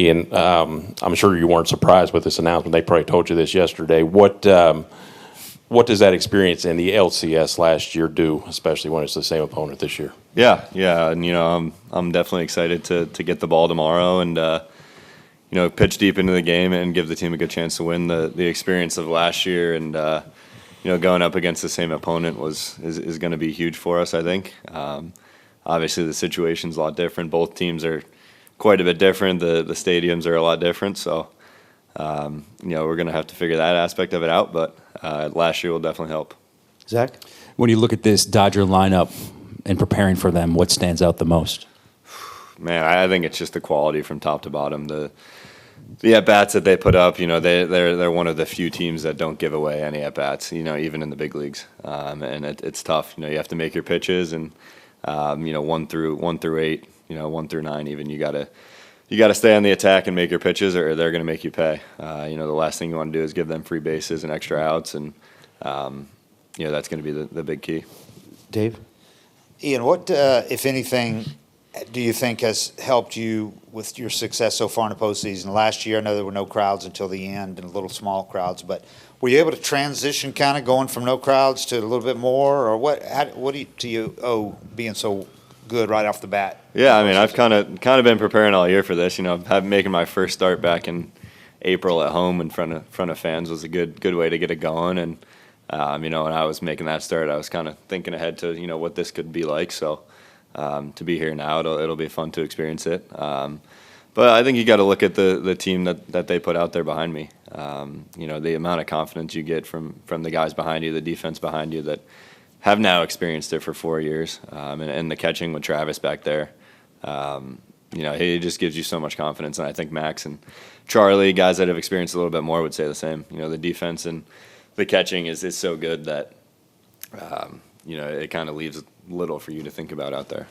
Ian, I'm sure you weren't surprised with this announcement. They probably told you this yesterday. What does that experience in the LCS last year do, especially when it's the same opponent this year? Yeah, and I'm definitely excited to get the ball tomorrow and pitch deep into the game and give the team a good chance to win. The experience of last year and going up against the same opponent is going to be huge for us, I think. Obviously, the situation's a lot different. Both teams are quite a bit different. The stadiums are a lot different, so we're going to have to figure that aspect of it out. But last year will definitely help. Zach? When you look at this Dodger lineup and preparing for them, what stands out the most? Man, I think it's just the quality from top to bottom. The at-bats that they put up, they're one of the few teams that don't give away any at-bats, even in the big leagues. And it's tough. You have to make your pitches, and 1 through 8, 1 through 9 even, you gotta stay on the attack and make your pitches, or they're going to make you pay. The last thing you want to do is give them free bases and extra outs, and that's going to be the big key. Dave? Ian, what, if anything, do you think has helped you with your success so far in the postseason? Last year, I know there were no crowds until the end and little small crowds, but were you able to transition kind of going from no crowds to a little bit more, or what do you owe being so good right off the bat? Yeah, I mean, I've kind of been preparing all year for this. Making my first start back in April at home in front of fans was a good way to get it going. And when I was making that start, I was kind of thinking ahead to what this could be like. So to be here now, it'll be fun to experience it. But I think you got to look at the team that they put out there behind me. The amount of confidence you get from the guys behind you, the defense behind you that have now experienced it for 4 years, and the catching with Travis back there. He just gives you so much confidence, and I think Max and Charlie, guys that have experienced a little bit more, would say the same. The defense and the catching is so good that it kind of leaves little for you to think about out there.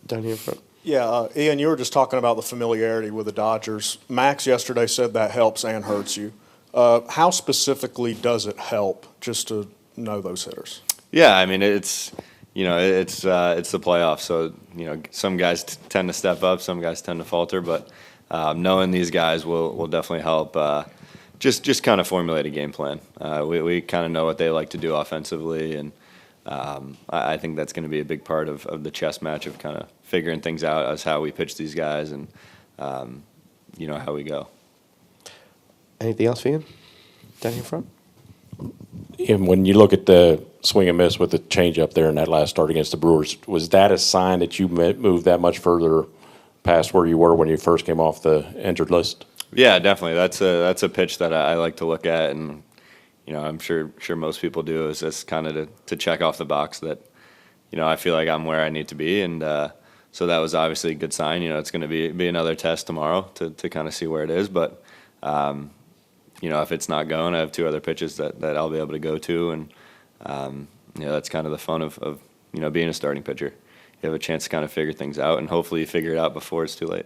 Down here in front. Yeah, Ian, you were just talking about the familiarity with the Dodgers. Max yesterday said that helps and hurts you. How specifically does it help just to know those hitters? Yeah, I mean it's the playoffs, so some guys tend to step up, some guys tend to falter, but knowing these guys will definitely help. Just kind of formulate a game plan. We kind of know what they like to do offensively, and I think that's going to be a big part of the chess match of kind of figuring things out as how we pitch these guys and how we go. Anything else for you? Down here in front. And when you look at the swing and miss with the changeup there in that last start against the Brewers, was that a sign that you moved that much further past where you were when you first came off the injured list? Yeah, definitely. That's a pitch that I like to look at, and I'm sure most people do. Is just kind of to check off the box that I feel like I'm where I need to be, and so that was obviously a good sign. It's going to be another test tomorrow to kind of see where it is, but. If it's not going, I have 2 other pitches that I'll be able to go to, and that's kind of the fun of being a starting pitcher. You have a chance to kind of figure things out, and hopefully you figure it out before it's too late.